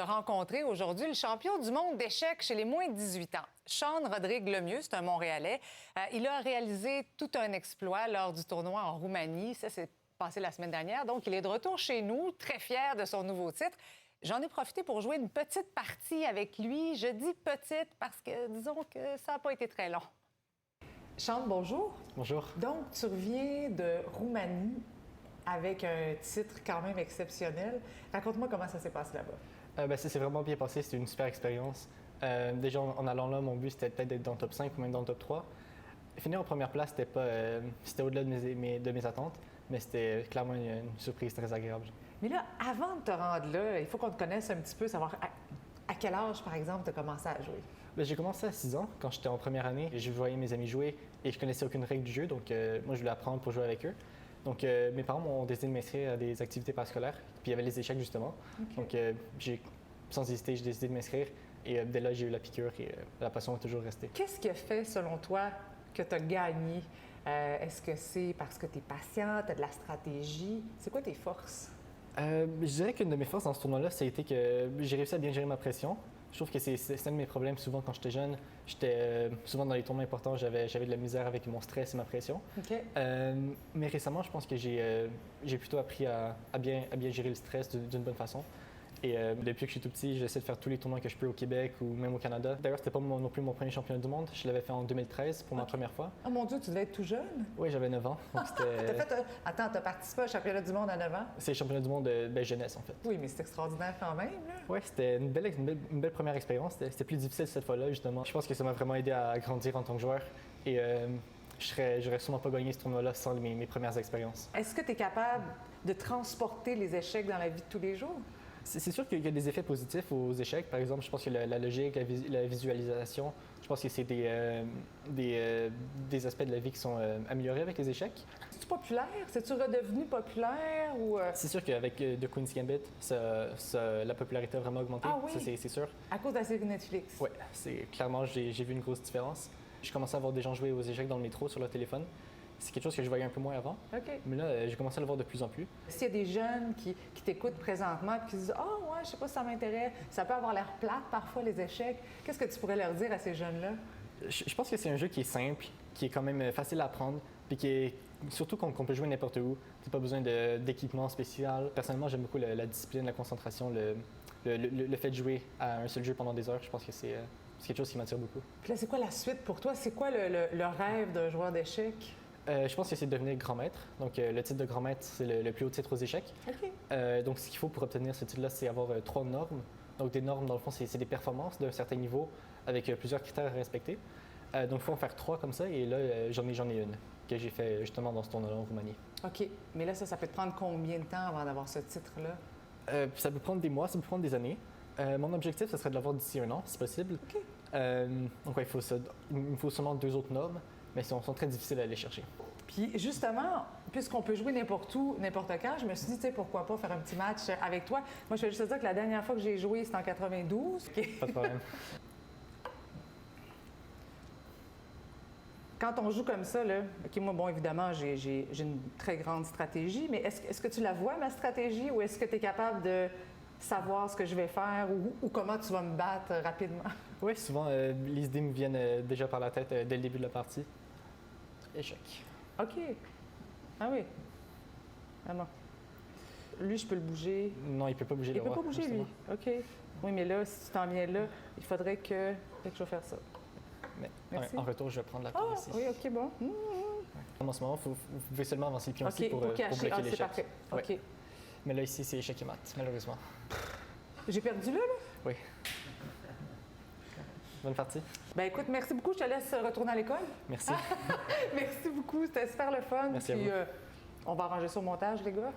Rencontrer aujourd'hui le champion du monde d'échecs chez les moins de 18 ans. Sean Rodrigue Lemieux, c'est un Montréalais. Il a réalisé tout un exploit lors du tournoi en Roumanie. Ça s'est passé la semaine dernière. Donc, il est de retour chez nous, très fier de son nouveau titre. J'en ai profité pour jouer une petite partie avec lui. Je dis petite parce que, disons que ça n'a pas été très long. Sean, bonjour. Bonjour. Donc, tu reviens de Roumanie avec un titre quand même exceptionnel. Raconte-moi comment ça s'est passé là-bas. Ça s'est vraiment bien passé, c'était une super expérience. Déjà, en allant là, mon but, c'était peut-être d'être dans le top 5 ou même dans le top 3. Finir en première place, c'était au-delà de mes attentes, mais c'était clairement une surprise très agréable. Mais là, avant de te rendre là, il faut qu'on te connaisse un petit peu, savoir à quel âge, par exemple, tu as commencé à jouer? J'ai commencé à 6 ans, quand j'étais en première année. Je voyais mes amis jouer et je connaissais aucune règle du jeu, donc moi, je voulais apprendre pour jouer avec eux. Donc, mes parents m'ont décidé de m'inscrire à des activités parascolaires, puis il y avait les échecs, justement. Okay. Donc, sans hésiter, j'ai décidé de m'inscrire. Et dès là, j'ai eu la piqûre et la passion est toujours restée. Qu'est-ce qui a fait, selon toi, que tu as gagné? Est-ce que c'est parce que tu es patient, tu as de la stratégie? C'est quoi tes forces? Je dirais qu'une de mes forces dans ce tournoi-là, ça a été que j'ai réussi à bien gérer ma pression. Je trouve que c'est un de mes problèmes souvent quand j'étais jeune. J'étais souvent dans les tournois importants, j'avais de la misère avec mon stress et ma pression. Okay. Mais récemment, je pense que j'ai plutôt appris à bien gérer le stress d'une bonne façon. Et depuis que je suis tout petit, j'essaie de faire tous les tournois que je peux au Québec ou même au Canada. D'ailleurs, c'était pas non plus mon premier championnat du monde. Je l'avais fait en 2013 pour ma première fois. Oh mon Dieu, tu devais être tout jeune? Oui, j'avais 9 ans. Attends, t'as participé au championnat du monde à 9 ans? C'est le championnat du monde de jeunesse, en fait. Oui, mais c'est extraordinaire quand même, là. Oui, c'était une belle première expérience. C'était plus difficile cette fois-là, justement. Je pense que ça m'a vraiment aidé à grandir en tant que joueur. Et j'aurais sûrement pas gagné ce tournoi-là sans mes premières expériences. Est-ce que tu es capable de transporter les échecs dans la vie de tous les jours? C'est sûr qu'il y a des effets positifs aux échecs. Par exemple, je pense que la logique, la visualisation, je pense que c'est des aspects de la vie qui sont améliorés avec les échecs. C'est-tu populaire? C'est-tu redevenu populaire? Ou C'est sûr qu'avec The Queen's Gambit, la popularité a vraiment augmenté. Ah oui? Ça, c'est sûr. À cause de la série Netflix? Oui, clairement, j'ai vu une grosse différence. Je commençais à voir des gens jouer aux échecs dans le métro sur leur téléphone. C'est quelque chose que je voyais un peu moins avant. Okay. Mais là, j'ai commencé à le voir de plus en plus. S'il y a des jeunes qui t'écoutent présentement et qui se disent « Ah, ouais, je sais pas si ça m'intéresse, ça peut avoir l'air plate parfois, les échecs », qu'est-ce que tu pourrais leur dire à ces jeunes-là? Je pense que c'est un jeu qui est simple, qui est quand même facile à apprendre, puis surtout qu'on peut jouer n'importe où. Tu n'as pas besoin d'équipement spécial. Personnellement, j'aime beaucoup la discipline, la concentration, le fait de jouer à un seul jeu pendant des heures. Je pense que c'est quelque chose qui m'attire beaucoup. Puis là, c'est quoi la suite pour toi? C'est quoi le rêve d'un joueur d'échecs? Je pense que c'est de devenir grand maître. Donc, le titre de grand maître, c'est le plus haut titre aux échecs. Okay. Donc, ce qu'il faut pour obtenir ce titre-là, c'est avoir 3 normes. Donc, des normes, dans le fond, c'est des performances d'un certain niveau avec plusieurs critères à respecter. Donc, il faut en faire 3 comme ça. Et là, j'en ai une que j'ai fait justement dans ce tournoi-là en Roumanie. OK. Mais là, ça peut te prendre combien de temps avant d'avoir ce titre-là? Ça peut prendre des mois, ça peut prendre des années. Mon objectif, ce serait de l'avoir d'ici 1 an, si possible. OK. Donc, ouais, il me faut seulement 2 autres normes. Mais ils sont très difficiles à aller chercher. Puis justement, puisqu'on peut jouer n'importe où, n'importe quand, je me suis dit, tu sais, pourquoi pas faire un petit match avec toi. Moi, je vais juste te dire que la dernière fois que j'ai joué, c'était en 92. Pas de problème. Quand on joue comme ça, là, OK, moi, bon, évidemment, j'ai une très grande stratégie, mais est-ce que tu la vois, ma stratégie, ou est-ce que tu es capable de savoir ce que je vais faire ou comment tu vas me battre rapidement? Oui, souvent, les idées me viennent déjà par la tête dès le début de la partie. Échec. OK. Ah oui. Ah non. Lui, je peux le bouger. Non, il peut pas bouger. Il peut pas bouger, lui. OK. Oui, mais là, si tu t'en viens là, il faudrait que je vais faire ça. Mais en retour, je vais prendre la tour ici. Oui, OK, bon. En ce moment, vous pouvez seulement avancer le pion ici pour bloquer l'échec. C'est parfait. OK. Ouais. Mais là, ici, c'est échec et mat, malheureusement. J'ai perdu là? Oui. Bonne partie. Ben écoute, merci beaucoup. Je te laisse retourner à l'école. Merci. Merci beaucoup. C'était super le fun. Merci à vous. On va arranger ça au montage, les gars.